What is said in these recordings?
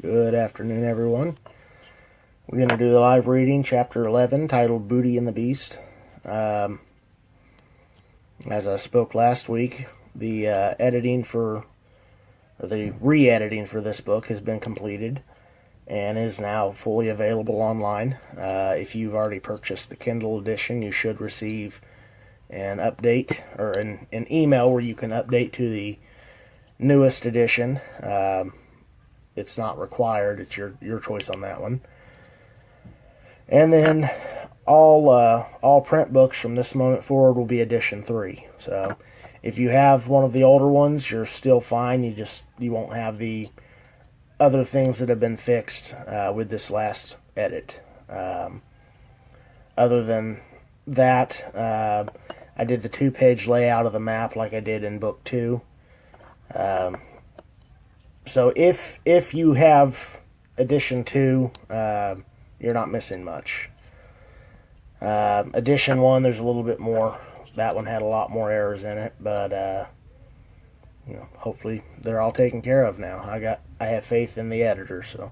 Good afternoon, everyone. We're going to do the live reading, Chapter 11, titled Booty and the Beast. As I spoke last week, the re-editing for this book has been completed and is now fully available online. If you've already purchased the Kindle edition, you should receive an update, or an email where you can update to the newest edition. It's not required. It's your choice on that one. And then all print books from this moment forward will be edition 3. So if you have one of the older ones, you're still fine. You won't have the other things that have been fixed with this last edit. Other than that, I did the 2-page layout of the map like I did in book 2. So if you have edition 2, you're not missing much. Edition 1, there's a little bit more. That one had a lot more errors in it, but hopefully they're all taken care of now. I have faith in the editor. So,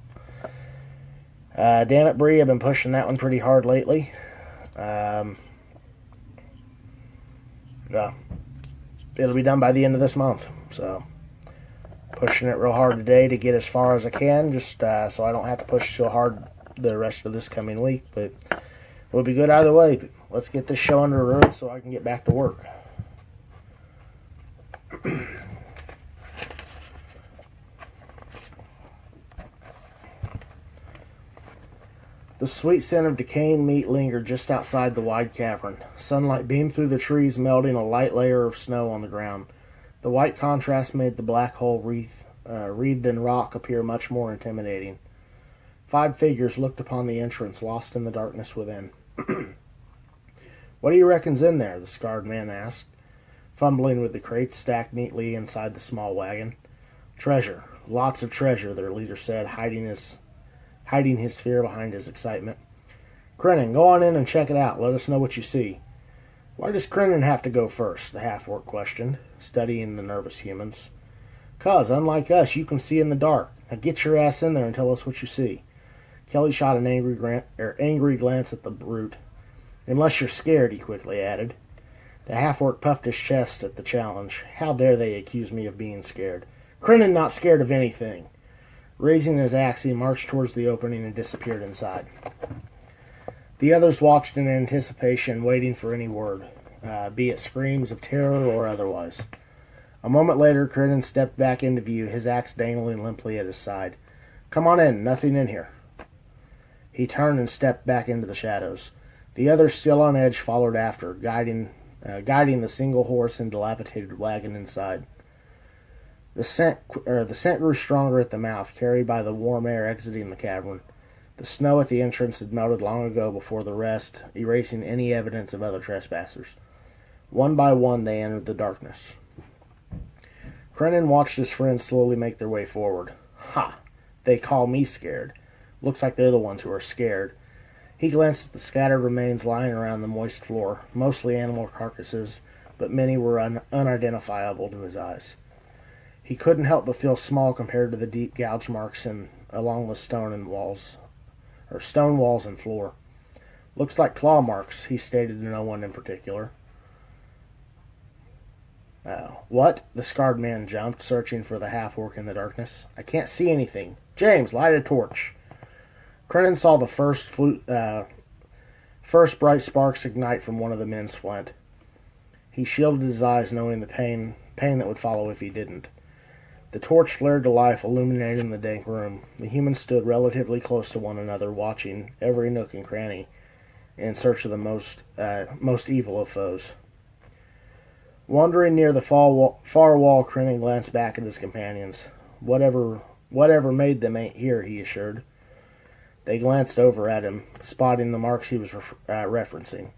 damn it, Bree, I've been pushing that one pretty hard lately. It'll be done by the end of this month. So, pushing it real hard today to get as far as I can, just so I don't have to push so hard the rest of this coming week. But it'll be good either way. Let's get this show under the road so I can get back to work. The sweet scent of decaying meat lingered just outside the wide cavern. Sunlight beamed through the trees, melting a light layer of snow on the ground. The white contrast made the black hole wreathed in rock appear much more intimidating. 5 figures looked upon the entrance, lost in the darkness within. "What do you reckon's in there?" the scarred man asked, fumbling with the crates stacked neatly inside the small wagon. "Treasure. Lots of treasure," their leader said, hiding his fear behind his excitement. "Crennan, go on in and check it out. Let us know what you see." "Why does Crennan have to go first?" the half-orc questioned, studying the nervous humans. "'Cause, unlike us, you can see in the dark. Now get your ass in there and tell us what you see." Kelly shot an angry glance at the brute. "Unless you're scared," he quickly added. The half-orc puffed his chest at the challenge. "How dare they accuse me of being scared? Crennan not scared of anything." Raising his axe, he marched towards the opening and disappeared inside. The others watched in anticipation, waiting for any word, be it screams of terror or otherwise. A moment later, Crennan stepped back into view, his axe dangling limply at his side. "Come on in, nothing in here." He turned and stepped back into the shadows. The others, still on edge, followed after, guiding the single horse and dilapidated wagon inside. The scent grew stronger at the mouth, carried by the warm air exiting the cavern. The snow at the entrance had melted long ago before the rest, erasing any evidence of other trespassers. One by one, they entered the darkness. Crennan watched his friends slowly make their way forward. "Ha! They call me scared. Looks like they're the ones who are scared." He glanced at the scattered remains lying around the moist floor, mostly animal carcasses, but many were unidentifiable to his eyes. He couldn't help but feel small compared to the deep gouge marks along the stone walls and floor. "Looks like claw marks," he stated to no one in particular. "What?" The scarred man jumped, searching for the half-orc in the darkness. "I can't see anything. James, light a torch." Crennan saw the first bright sparks ignite from one of the men's flint. He shielded his eyes, knowing the pain that would follow if he didn't. The torch flared to life, illuminating the dank room. The humans stood relatively close to one another, watching every nook and cranny, in search of the most evil of foes. Wandering near the far wall, Crennan glanced back at his companions. Whatever made them ain't here," he assured. They glanced over at him, spotting the marks he was referencing.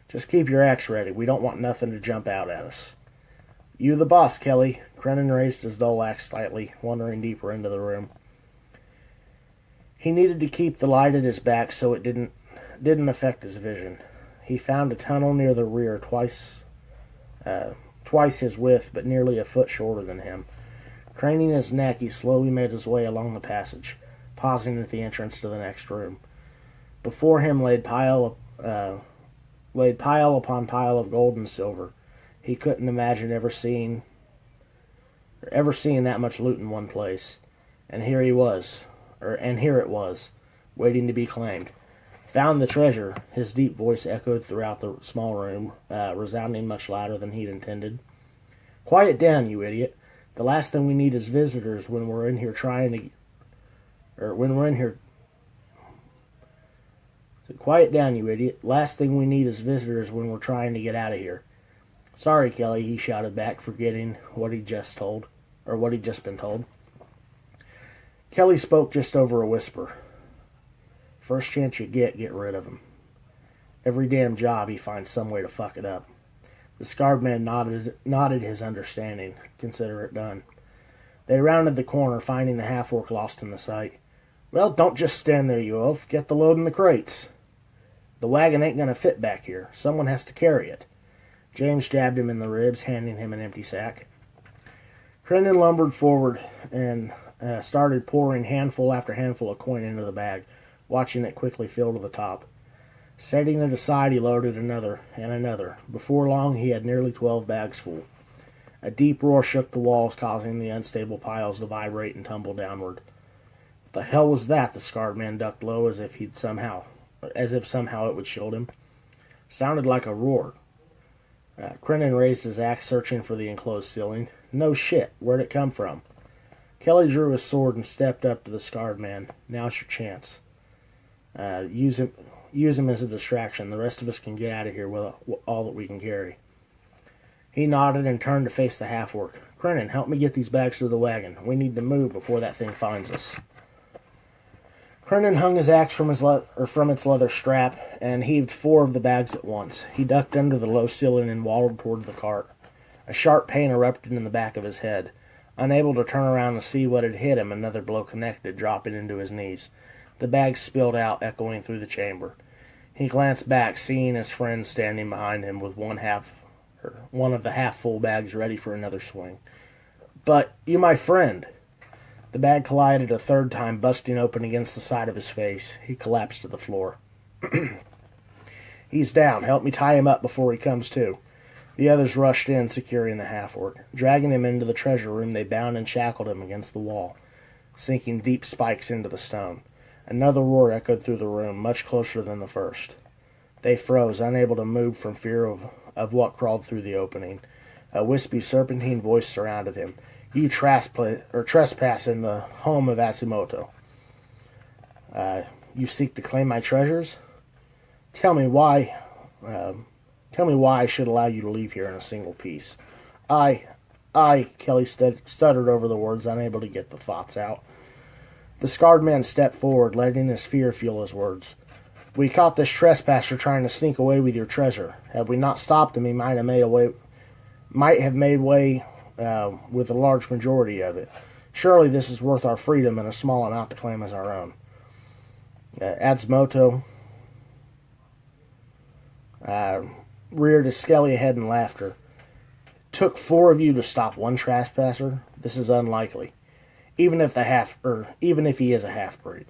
"Just keep your axe ready. We don't want nothing to jump out at us." "You the boss, Kelly." Crennan raised his dull axe slightly, wandering deeper into the room. He needed to keep the light at his back so it didn't affect his vision. He found a tunnel near the rear, twice his width, but nearly a foot shorter than him. Craning his neck, he slowly made his way along the passage. pausing at the entrance to the next room. Before him laid pile upon pile of gold and silver. He couldn't imagine ever seeing that much loot in one place. And here it was, waiting to be claimed. Found the treasure, his deep voice echoed throughout the small room, resounding much louder than he'd intended. Quiet down, you idiot. The last thing we need is visitors when we're in here Quiet down, you idiot. Last thing we need is visitors when we're trying to get out of here. Sorry, Kelly, he shouted back, forgetting what he'd just been told. Kelly spoke just over a whisper. First chance you get rid of him. Every damn job he finds some way to fuck it up. The scarred man nodded his understanding. Consider it done. They rounded the corner, finding the half-orc lost in the sight. Well, don't just stand there, you oaf. Get the load in the crates. The wagon ain't gonna fit back here. Someone has to carry it. James jabbed him in the ribs, handing him an empty sack. Crinan lumbered forward and started pouring handful after handful of coin into the bag, watching it quickly fill to the top. Setting it aside, he loaded another and another. Before long, he had nearly 12 bags full. A deep roar shook the walls, causing the unstable piles to vibrate and tumble downward. What the hell was that? The scarred man ducked low as if somehow it would shield him. Sounded like a roar. Crinan raised his axe, searching for the enclosed ceiling. No shit. Where'd it come from? Kelly drew his sword and stepped up to the scarred man. Now's your chance. Use him as a distraction. The rest of us can get out of here with all that we can carry. He nodded and turned to face the half-orc. Crinan, help me get these bags to the wagon. We need to move before that thing finds us. Crinan hung his axe from its leather strap and heaved 4 of the bags at once. He ducked under the low ceiling and waddled toward the cart. A sharp pain erupted in the back of his head. Unable to turn around to see what had hit him, another blow connected, dropping into his knees. The bags spilled out, echoing through the chamber. He glanced back, seeing his friend standing behind him with one of the half-full bags ready for another swing. But you, my friend. The bag collided a third time, busting open against the side of his face. He collapsed to the floor. He's down. Help me tie him up before he comes to. The others rushed in, securing the half-orc. Dragging him into the treasure room, they bound and shackled him against the wall, sinking deep spikes into the stone. Another roar echoed through the room, much closer than the first. They froze, unable to move from fear of what crawled through the opening. A wispy, serpentine voice surrounded him. You trespass in the home of Asumoto. You seek to claim my treasures? Tell me why I should allow you to leave here in a single piece. Kelly stuttered over the words, unable to get the thoughts out. The scarred man stepped forward, letting his fear fuel his words. We caught this trespasser trying to sneak away with your treasure. Had we not stopped him, he might have made way with a large majority of it. Surely this is worth our freedom and a small amount to claim as our own. Asumoto reared his skelly head in laughter. Took 4 of you to stop one trespasser? This is unlikely. Even if he is a half-breed.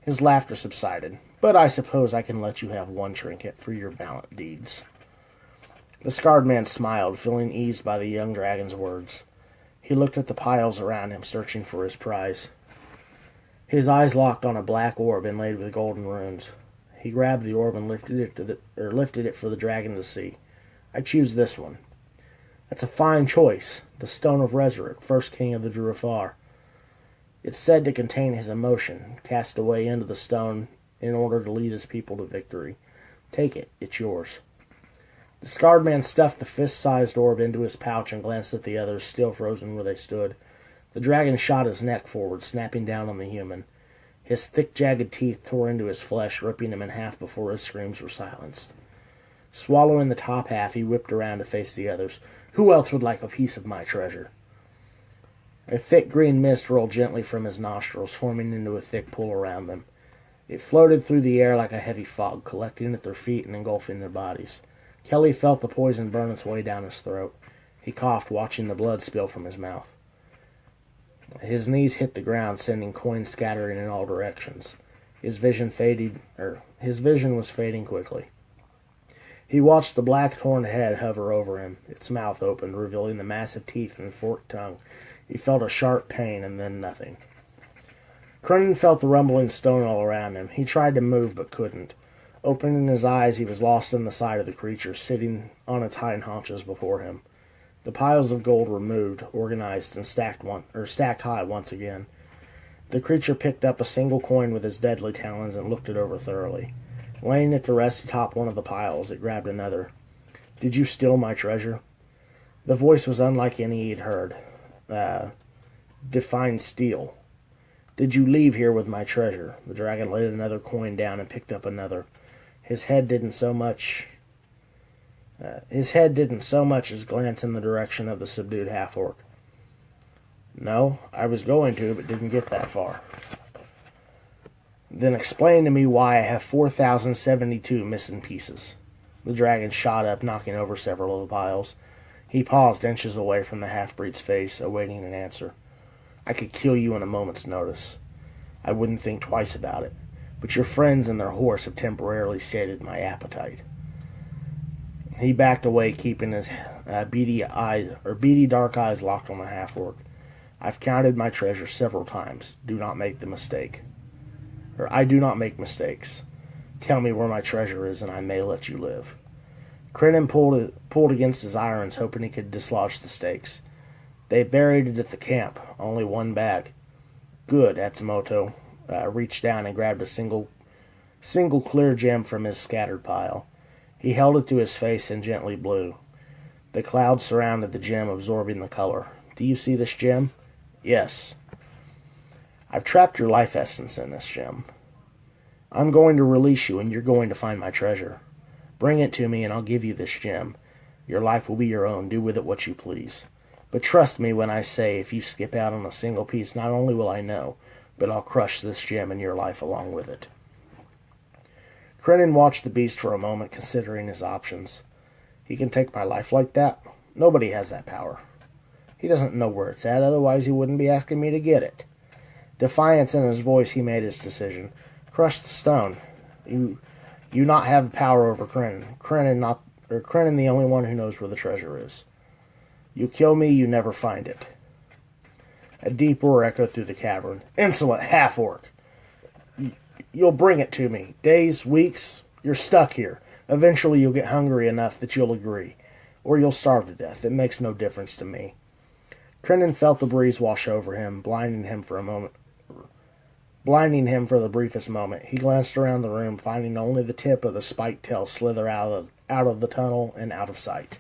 His laughter subsided. But I suppose I can let you have one trinket for your valiant deeds. The scarred man smiled, feeling eased by the young dragon's words. He looked at the piles around him, searching for his prize. His eyes locked on a black orb inlaid with golden runes. He grabbed the orb and lifted it for the dragon to see. I choose this one. That's a fine choice. The Stone of Resurrect, first king of the Druafar. It's said to contain his emotion, cast away into the stone in order to lead his people to victory. Take it. It's yours. The scarred man stuffed the fist-sized orb into his pouch and glanced at the others, still frozen where they stood. The dragon shot his neck forward, snapping down on the human. His thick, jagged teeth tore into his flesh, ripping him in half before his screams were silenced. Swallowing the top half, he whipped around to face the others. Who else would like a piece of my treasure? A thick green mist rolled gently from his nostrils, forming into a thick pool around them. It floated through the air like a heavy fog, collecting at their feet and engulfing their bodies. Kelly felt the poison burn its way down his throat. He coughed, watching the blood spill from his mouth. His knees hit the ground, sending coins scattering in all directions. His vision was fading quickly. He watched the black torn head hover over him. Its mouth opened, revealing the massive teeth and forked tongue. He felt a sharp pain, and then nothing. Cronin felt the rumbling stone all around him. He tried to move, but couldn't. Opening his eyes, he was lost in the sight of the creature, sitting on its hind haunches before him. The piles of gold were moved, organized, and stacked high once again. The creature picked up a single coin with his deadly talons and looked it over thoroughly. Laying it to rest atop one of the piles, it grabbed another. "Did you steal my treasure?" The voice was unlike any he'd heard. Define steal. "Did you leave here with my treasure?" The dragon laid another coin down and picked up another. His head didn't so much as glance in the direction of the subdued half-orc. "No, I was going to, but didn't get that far." "Then explain to me why I have 4,072 missing pieces." The dragon shot up, knocking over several of the piles. He paused inches away from the half-breed's face, awaiting an answer. "I could kill you in a moment's notice. I wouldn't think twice about it. But your friends and their horse have temporarily sated my appetite." He backed away, keeping his beady dark eyes locked on the half-orc. "I've counted my treasure several times. Do not make the mistake. I do not make mistakes. Tell me where my treasure is, and I may let you live." Cronin pulled against his irons, hoping he could dislodge the stakes. "They buried it at the camp. Only one bag." "Good." Atsumoto reached down and grabbed a single clear gem from his scattered pile. He held it to his face and gently blew. The clouds surrounded the gem, absorbing the color. "Do you see this gem?" "Yes." "I've trapped your life essence in this gem. I'm going to release you, and you're going to find my treasure. Bring it to me, and I'll give you this gem. Your life will be your own. Do with it what you please. But trust me when I say if you skip out on a single piece, not only will I know, but I'll crush this gem and your life along with it." Cronin watched the beast for a moment, considering his options. "He can take my life like that? Nobody has that power. He doesn't know where it's at, otherwise he wouldn't be asking me to get it." Defiance in his voice, he made his decision. "Crush the stone. You not have power over Cronin. Cronin the only one who knows where the treasure is. You kill me, you never find it." A deep roar echoed through the cavern. "Insolent half-orc! You'll bring it to me. Days, weeks, you're stuck here. Eventually you'll get hungry enough that you'll agree. Or you'll starve to death. It makes no difference to me." Cronin felt the breeze wash over him, blinding him for the briefest moment. He glanced around the room, finding only the tip of the spiked tail slither out of the tunnel and out of sight.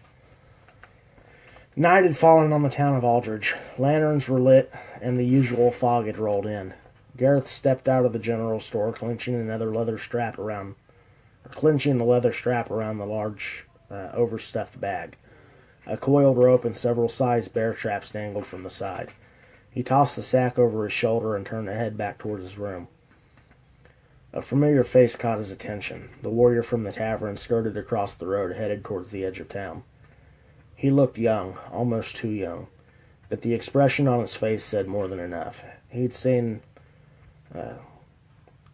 Night had fallen on the town of Aldridge. Lanterns were lit, and the usual fog had rolled in. Gareth stepped out of the general store, clenching the leather strap around the large, overstuffed bag. A coiled rope and several sized bear traps dangled from the side. He tossed the sack over his shoulder and turned to head back towards his room. A familiar face caught his attention. The warrior from the tavern skirted across the road, headed towards the edge of town. He looked young, almost too young, but the expression on his face said more than enough. He'd seen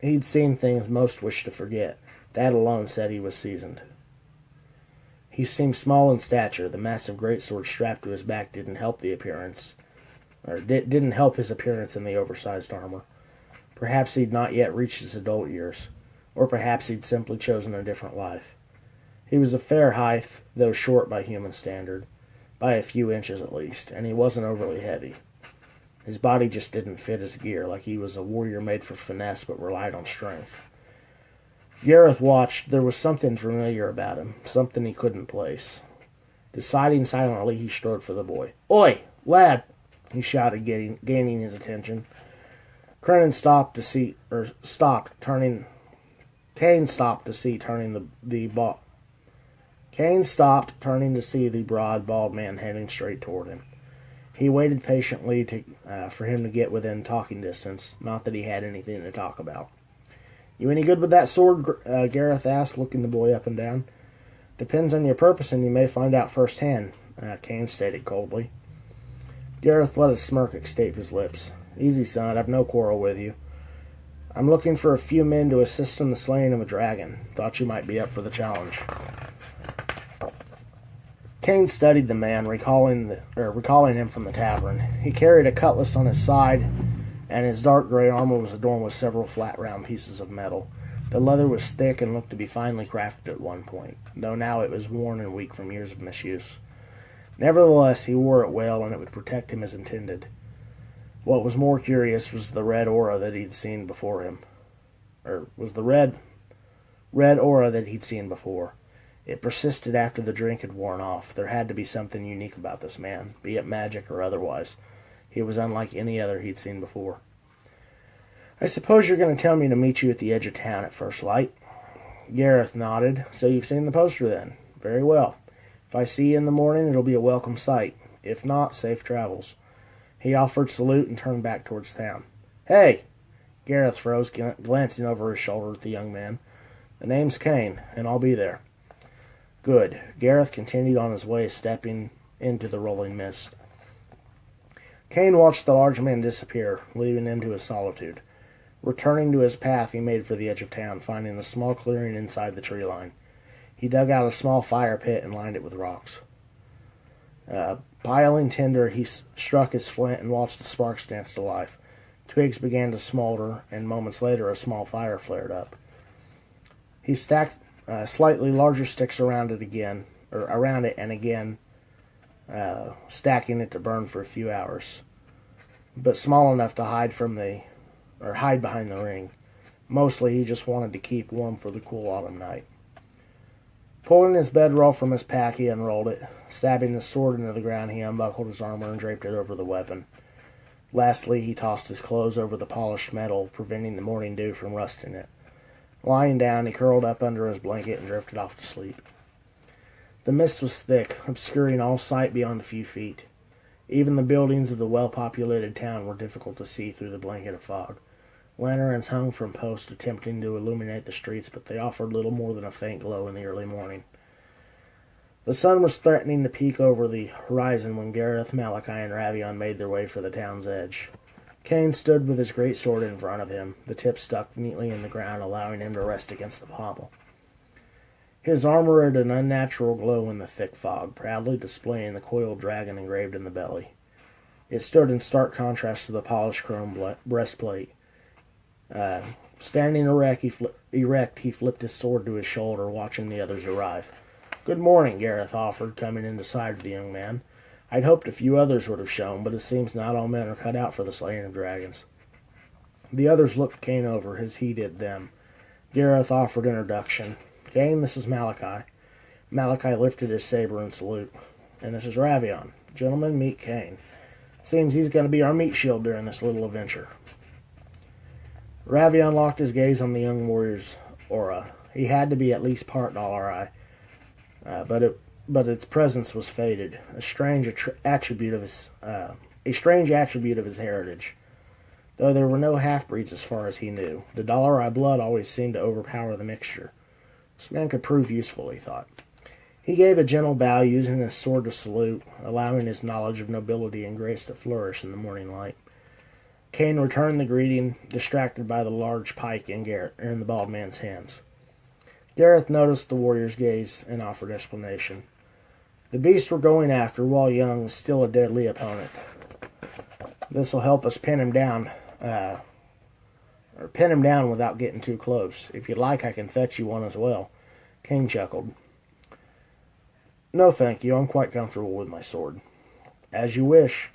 things most wished to forget. That alone said he was seasoned. He seemed small in stature. The massive greatsword strapped to his back didn't help his appearance in the oversized armor. Perhaps he'd not yet reached his adult years, or perhaps he'd simply chosen a different life. He was of fair height, though short by human standard, by a few inches at least, and he wasn't overly heavy. His body just didn't fit his gear, like he was a warrior made for finesse but relied on strength. Gareth watched. There was something familiar about him, something he couldn't place. Deciding silently, he strode for the boy. "Oi, lad!" he shouted, gaining his attention. Kane stopped to see turning to see the broad, bald man heading straight toward him. He waited patiently for him to get within talking distance, not that he had anything to talk about. "You any good with that sword?" Gareth asked, looking the boy up and down. "Depends on your purpose, and you may find out firsthand," Kane stated coldly. Gareth let a smirk escape his lips. Easy, son, I've no quarrel with you. I'm looking for a few men to assist in the slaying of a dragon. Thought you might be up for the challenge. Cain studied the man, recalling him from the tavern. He carried a cutlass on his side, and his dark gray armor was adorned with several flat round pieces of metal. The leather was thick and looked to be finely crafted at one point, though now it was worn and weak from years of misuse. Nevertheless, he wore it well, and it would protect him as intended. What was more curious was the red aura that he'd seen before him. Red aura that he'd seen before. It persisted after the drink had worn off. There had to be something unique about this man, be it magic or otherwise. He was unlike any other he'd seen before. I suppose you're going to tell me to meet you at the edge of town at first light? Gareth nodded. So you've seen the poster then? Very well. If I see you in the morning, it'll be a welcome sight. If not, safe travels. He offered salute and turned back towards town. Hey! Gareth froze, glancing over his shoulder at the young man. The name's Cain, and I'll be there. Good. Gareth continued on his way, stepping into the rolling mist. Cain watched the large man disappear, leaving him to his solitude. Returning to his path, he made for the edge of town, finding a small clearing inside the tree line. He dug out a small fire pit and lined it with rocks. Piling tinder, he struck his flint and watched the sparks dance to life. Twigs began to smolder, and moments later a small fire flared up. He stacked slightly larger sticks around it, stacking it to burn for a few hours, but small enough to hide behind the ring. Mostly he just wanted to keep warm for the cool autumn night. Pulling his bedroll from his pack, he unrolled it. Stabbing his sword into the ground, he unbuckled his armor and draped it over the weapon. Lastly, he tossed his clothes over the polished metal, preventing the morning dew from rusting it. Lying down, he curled up under his blanket and drifted off to sleep. The mist was thick, obscuring all sight beyond a few feet. Even the buildings of the well-populated town were difficult to see through the blanket of fog. Lanterns hung from posts attempting to illuminate the streets, but they offered little more than a faint glow in the early morning. The sun was threatening to peek over the horizon when Gareth, Malachi, and Ravion made their way for the town's edge. Cain stood with his great sword in front of him, the tip stuck neatly in the ground, allowing him to rest against the pommel. His armor had an unnatural glow in the thick fog, proudly displaying the coiled dragon engraved in the belly. It stood in stark contrast to the polished chrome breastplate. Standing erect, he flipped his sword to his shoulder, watching the others arrive. "Good morning," Gareth offered, coming in beside the young man. "I'd hoped a few others would have shown, but it seems not all men are cut out for the slaying of dragons." The others looked Cain over as he did them. Gareth offered introduction. "Cain, this is Malachi." Malachi lifted his saber in salute. "And this is Ravion. Gentlemen, meet Cain. Seems he's going to be our meat shield during this little adventure." Ravion locked his gaze on the young warrior's aura. He had to be at least part Dal'Arai, but its presence was faded, a strange attribute of his heritage. Though there were no half-breeds as far as he knew, the Dal'Arai blood always seemed to overpower the mixture. This man could prove useful, he thought. He gave a gentle bow, using his sword to salute, allowing his knowledge of nobility and grace to flourish in the morning light. Cain returned the greeting, distracted by the large pike in the bald man's hands. Gareth noticed the warrior's gaze and offered explanation. The beast we're going after, while young, is still a deadly opponent. This'll help us pin him down without getting too close. If you'd like, I can fetch you one as well." Cain chuckled. "No, thank you. I'm quite comfortable with my sword." "As you wish.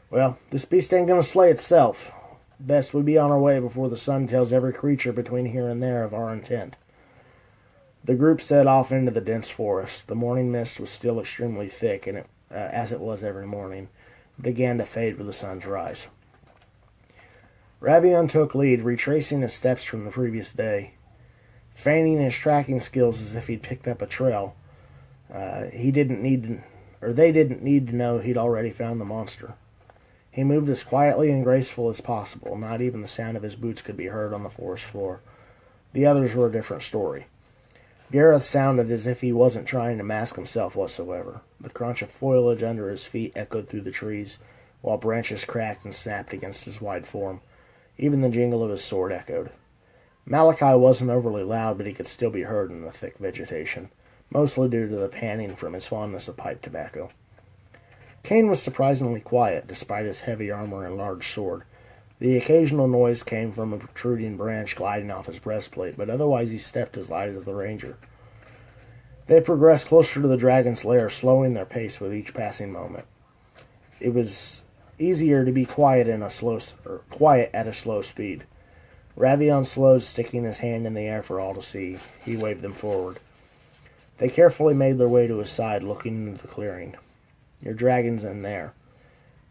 Well, this beast ain't going to slay itself. Best we be on our way before the sun tells every creature between here and there of our intent." The group set off into the dense forest. The morning mist was still extremely thick, and as it was every morning, it began to fade with the sun's rise. Ravion took lead, retracing his steps from the previous day. Feigning his tracking skills as if he'd picked up a trail, they didn't need to know he'd already found the monster. He moved as quietly and graceful as possible. Not even the sound of his boots could be heard on the forest floor. The others were a different story. Gareth sounded as if he wasn't trying to mask himself whatsoever. The crunch of foliage under his feet echoed through the trees, while branches cracked and snapped against his wide form. Even the jingle of his sword echoed. Malachi wasn't overly loud, but he could still be heard in the thick vegetation, mostly due to the panning from his fondness of pipe tobacco. Cain was surprisingly quiet, despite his heavy armor and large sword. The occasional noise came from a protruding branch gliding off his breastplate, but otherwise he stepped as light as the ranger. They progressed closer to the dragon's lair, slowing their pace with each passing moment. It was easier to be quiet at a slow speed. Ravion slowed, sticking his hand in the air for all to see. He waved them forward. They carefully made their way to his side, looking into the clearing. "Your dragon's in there."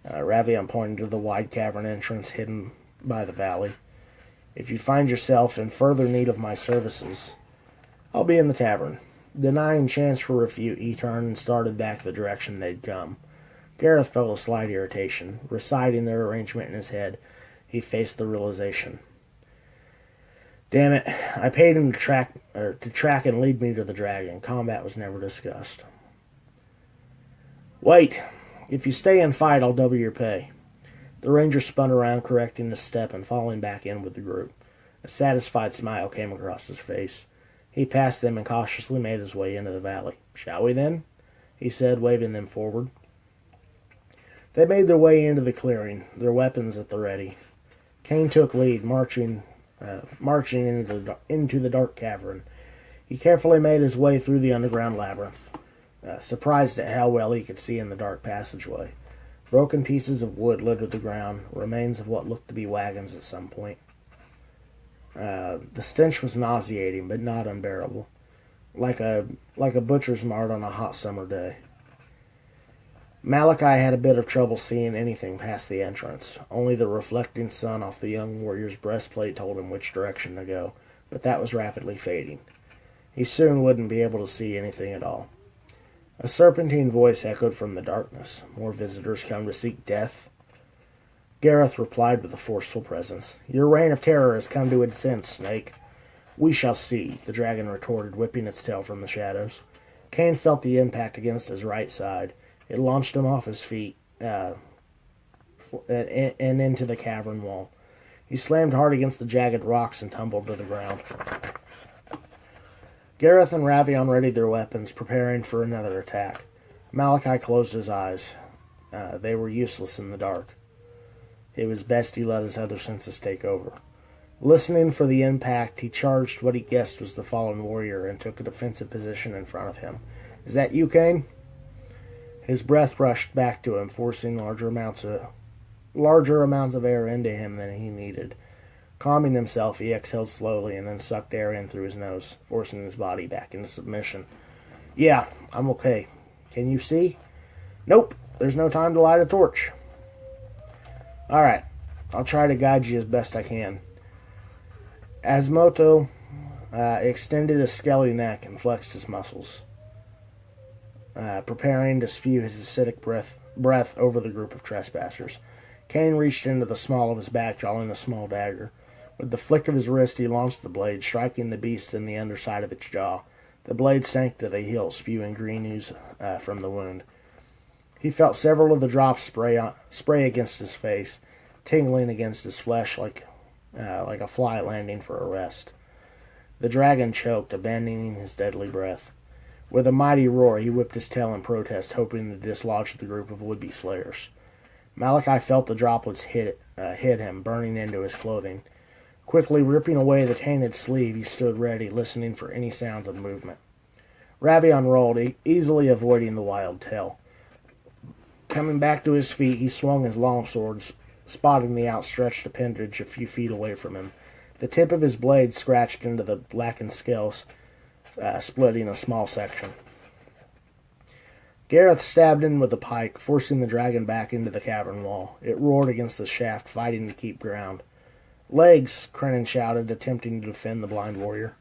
Ravion pointed to the wide cavern entrance hidden by the valley. "If you find yourself in further need of my services, I'll be in the tavern." Denying chance for refute, he turned and started back the direction they'd come. Gareth felt a slight irritation. Reciting their arrangement in his head, he faced the realization. Damn it, I paid him to track and lead me to the dragon. Combat was never discussed. "Wait! If you stay and fight, I'll double your pay." The ranger spun around, correcting his step and falling back in with the group. A satisfied smile came across his face. He passed them and cautiously made his way into the valley. "Shall we, then?" he said, waving them forward. They made their way into the clearing, their weapons at the ready. Cain took lead, marching into the dark cavern. He carefully made his way through the underground labyrinth, surprised at how well he could see in the dark passageway. Broken pieces of wood littered the ground, remains of what looked to be wagons at some point. The stench was nauseating, but not unbearable, like a butcher's mart on a hot summer day. Malachi had a bit of trouble seeing anything past the entrance. Only the reflecting sun off the young warrior's breastplate told him which direction to go, but that was rapidly fading. He soon wouldn't be able to see anything at all. A serpentine voice echoed from the darkness. "More visitors come to seek death?" Gareth replied with a forceful presence. "Your reign of terror has come to its end, Snake." "We shall see," the dragon retorted, whipping its tail from the shadows. Cain felt the impact against his right side. It launched him off his feet and into the cavern wall. He slammed hard against the jagged rocks and tumbled to the ground. Gareth and Ravion readied their weapons, preparing for another attack. Malachi closed his eyes. They were useless in the dark. It was best he let his other senses take over. Listening for the impact, he charged what he guessed was the fallen warrior and took a defensive position in front of him. "Is that you, Cain?" His breath rushed back to him, forcing larger amounts of air into him than he needed. Calming himself, he exhaled slowly and then sucked air in through his nose, forcing his body back into submission. "Yeah, I'm okay. Can you see?" "Nope. There's no time to light a torch." "All right. I'll try to guide you as best I can." Asmoto extended his scaly neck and flexed his muscles, preparing to spew his acidic breath over the group of trespassers. Cain reached into the small of his back, drawing a small dagger. With the flick of his wrist, he launched the blade, striking the beast in the underside of its jaw. The blade sank to the hilt, spewing green ooze from the wound. He felt several of the drops spray against his face, tingling against his flesh like a fly landing for a rest. The dragon choked, abandoning his deadly breath. With a mighty roar, he whipped his tail in protest, hoping to dislodge the group of would-be slayers. Malachi felt the droplets hit him, burning into his clothing. Quickly ripping away the tainted sleeve, he stood ready, listening for any sound of movement. Ravion rolled, easily avoiding the wild tail. Coming back to his feet, he swung his longsword, spotting the outstretched appendage a few feet away from him. The tip of his blade scratched into the blackened scales, splitting a small section. Gareth stabbed in with the pike, forcing the dragon back into the cavern wall. It roared against the shaft, fighting to keep ground. "Legs!" Crennan shouted, attempting to defend the blind warrior.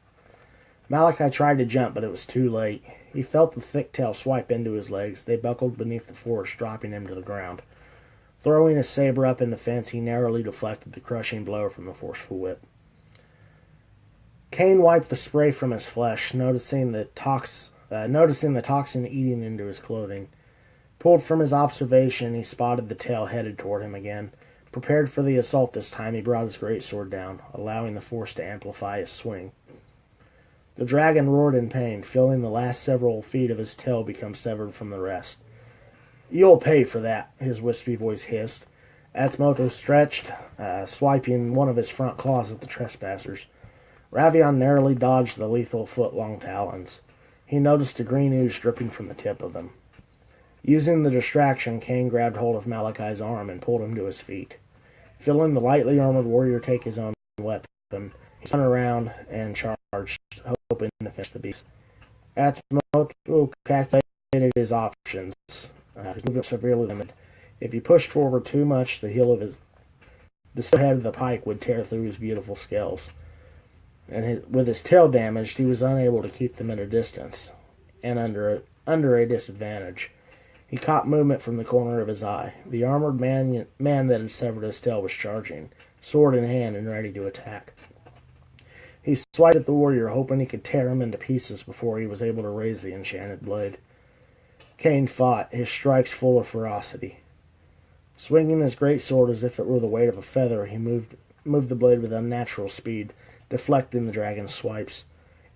Malachi tried to jump, but it was too late. He felt the thick tail swipe into his legs. They buckled beneath the force, dropping him to the ground. Throwing his saber up in defense, he narrowly deflected the crushing blow from the forceful whip. Cain wiped the spray from his flesh, noticing the toxin eating into his clothing. Pulled from his observation, he spotted the tail headed toward him again. Prepared for the assault this time, he brought his greatsword down, allowing the force to amplify his swing. The dragon roared in pain, feeling the last several feet of his tail become severed from the rest. "You'll pay for that," his wispy voice hissed. Atsumoto stretched, swiping one of his front claws at the trespassers. Ravion narrowly dodged the lethal foot-long talons. He noticed a green ooze dripping from the tip of them. Using the distraction, Kane grabbed hold of Malachi's arm and pulled him to his feet. Feeling the lightly armored warrior take his own weapon, he spun around and charged, hoping to finish the beast. Atsumoto calculated his options. His movement severely limited. If he pushed forward too much, the head of the pike would tear through his beautiful scales. And with his tail damaged, he was unable to keep them at a distance, and under a disadvantage. He caught movement from the corner of his eye. The armored man that had severed his tail was charging, sword in hand and ready to attack. He swiped at the warrior, hoping he could tear him into pieces before he was able to raise the enchanted blade. Kane fought, his strikes full of ferocity. Swinging his greatsword as if it were the weight of a feather, he moved the blade with unnatural speed, deflecting the dragon's swipes.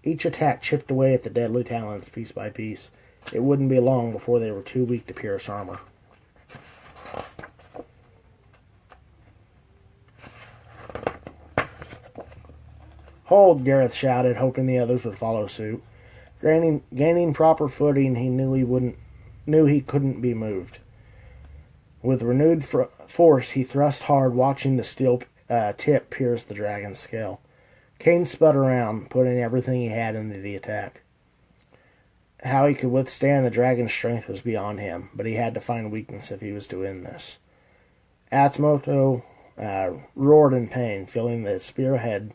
Each attack chipped away at the deadly talons piece by piece. It wouldn't be long before they were too weak to pierce armor. "Hold!" Gareth shouted, hoping the others would follow suit. Gaining proper footing, he knew he couldn't be moved. With renewed force, he thrust hard, watching the steel tip pierce the dragon's scale. Kane spun around, putting everything he had into the attack. How he could withstand the dragon's strength was beyond him, but he had to find weakness if he was to win this. Atsumoto roared in pain, feeling the spearhead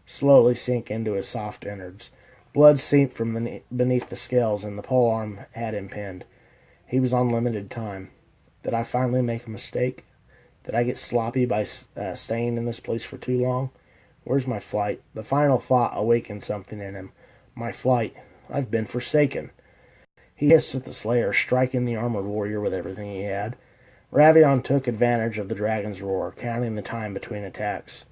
slowly sink into his soft innards. Blood seeped from beneath the scales, and the polearm had him pinned. He was on limited time. Did I finally make a mistake? Did I get sloppy by staying in this place for too long? Where's my flight? The final thought awakened something in him. My flight. I've been forsaken. He hissed at the slayer, striking the armored warrior with everything he had. Ravion took advantage of the dragon's roar, counting the time between attacks.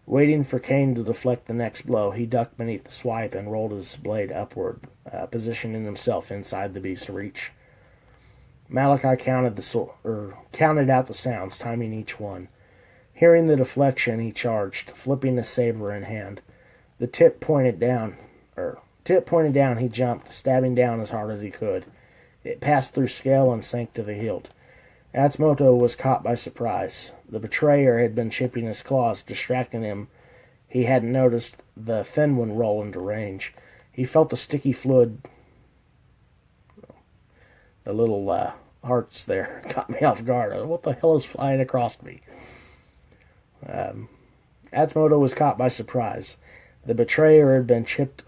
Waiting for Kane to deflect the next blow, he ducked beneath the swipe and rolled his blade upward, positioning himself inside the beast's reach. Malachi counted out the sounds, timing each one. Hearing the deflection, he charged, flipping the saber in hand. The tip pointed down, he jumped, stabbing down as hard as he could. It passed through scale and sank to the hilt. Atsumoto was caught by surprise. The betrayer had been chipping his claws, distracting him. He hadn't noticed the thin one roll into range. He felt the sticky fluid. The little hearts there caught me off guard. What the hell is flying across me? Atsumoto was caught by surprise. The betrayer had been chipping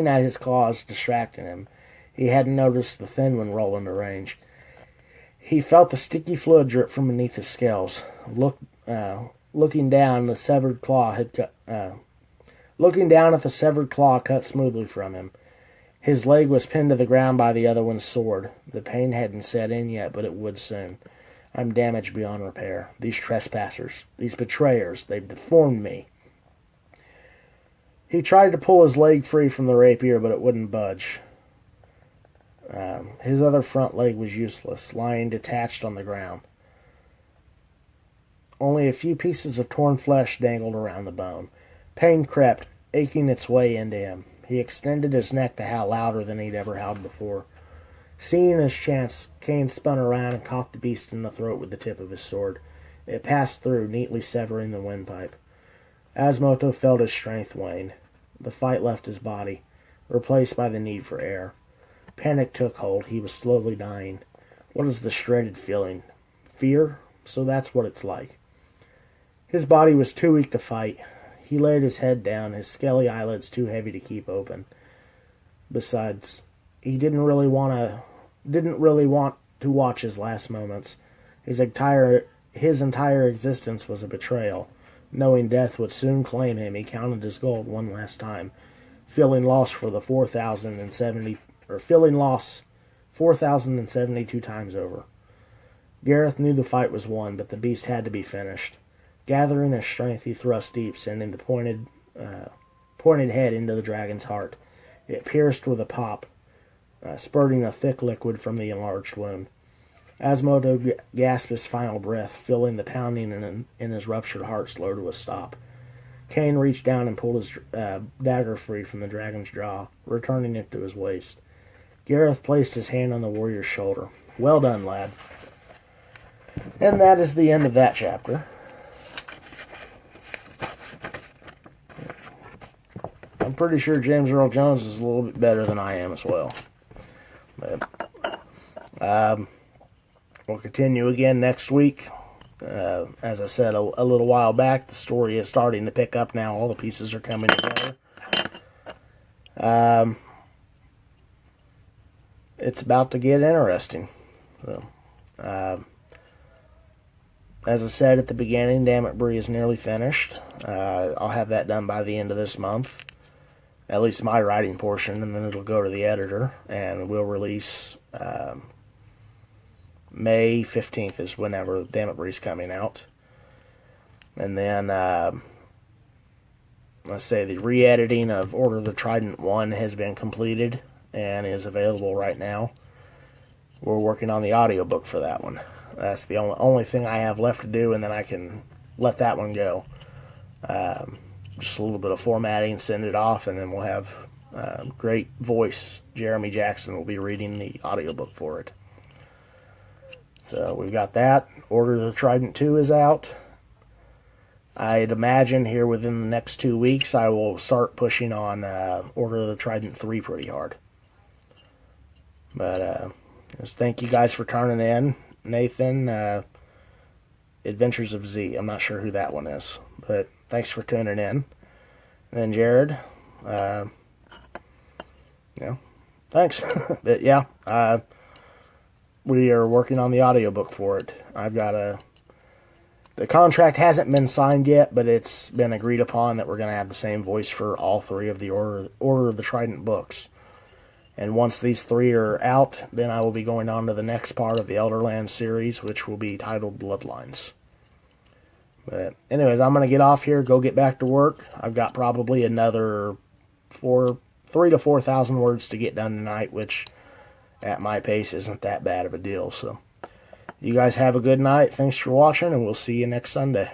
at his claws, distracting him. He hadn't noticed the thin one roll into range. He felt the sticky fluid drip from beneath his scales. Looking down, the severed claw looking down at the severed claw cut smoothly from him. His leg was pinned to the ground by the other one's sword. The pain hadn't set in yet, but it would soon. I'm damaged beyond repair. These trespassers, these betrayers, they've deformed me. He tried to pull his leg free from the rapier, but it wouldn't budge. His other front leg was useless, lying detached on the ground. Only a few pieces of torn flesh dangled around the bone. Pain crept, aching its way into him. He extended his neck to howl louder than he'd ever howled before. Seeing his chance, Kane spun around and caught the beast in the throat with the tip of his sword. It passed through, neatly severing the windpipe. Atsumoto felt his strength wane. The fight left his body, replaced by the need for air. Panic took hold. He was slowly dying. What is this dreaded feeling? Fear? So that's what it's like. His body was too weak to fight. He laid his head down, his scaly eyelids too heavy to keep open. Besides, he didn't really want to watch his last moments. His entire existence was a betrayal. Knowing death would soon claim him, he counted his gold one last time, feeling lost for the 4,070, or feeling lost 4,072 times over. Gareth knew the fight was won, but the beast had to be finished. Gathering his strength, he thrust deep, sending the pointed head into the dragon's heart. It pierced with a pop, spurting a thick liquid from the enlarged wound. Asmodo gasped his final breath, feeling the pounding in his ruptured heart slow to a stop. Cain reached down and pulled his dagger free from the dragon's jaw, returning it to his waist. Gareth placed his hand on the warrior's shoulder. "Well done, lad." And that is the end of that chapter. I'm pretty sure James Earl Jones is a little bit better than I am as well. But we'll continue again next week. As I said a little while back, the story is starting to pick up now. All the pieces are coming together. It's about to get interesting. So, as I said at the beginning, Damn It Bree is nearly finished. I'll have that done by the end of this month. At least my writing portion, and then it'll go to the editor, and we'll release May 15th is whenever Damn It Bree's coming out. And then, let's say the re-editing of Order of the Trident 1 has been completed and is available right now. We're working on the audiobook for that one. That's the only thing I have left to do, and then I can let that one go. Just a little bit of formatting, send it off, and then we'll have great voice. Jeremy Jackson will be reading the audiobook for it. So we've got that. Order of the Trident 2 is out. I'd imagine here within the next 2 weeks I will start pushing on Order of the Trident 3 pretty hard. But just thank you guys for turning in. Nathan, Adventures of Z. I'm not sure who that one is, but thanks for tuning in. And then Jared, thanks. But yeah, we are working on the audiobook for it. The contract hasn't been signed yet, but it's been agreed upon that we're going to have the same voice for all three of the Order of the Trident books. And once these three are out, then I will be going on to the next part of the Elderlands series, which will be titled Bloodlines. But anyways, I'm going to get off here, go get back to work. I've got probably another 3,000 to 4,000 words to get done tonight, which at my pace isn't that bad of a deal. So you guys have a good night. Thanks for watching, and we'll see you next Sunday.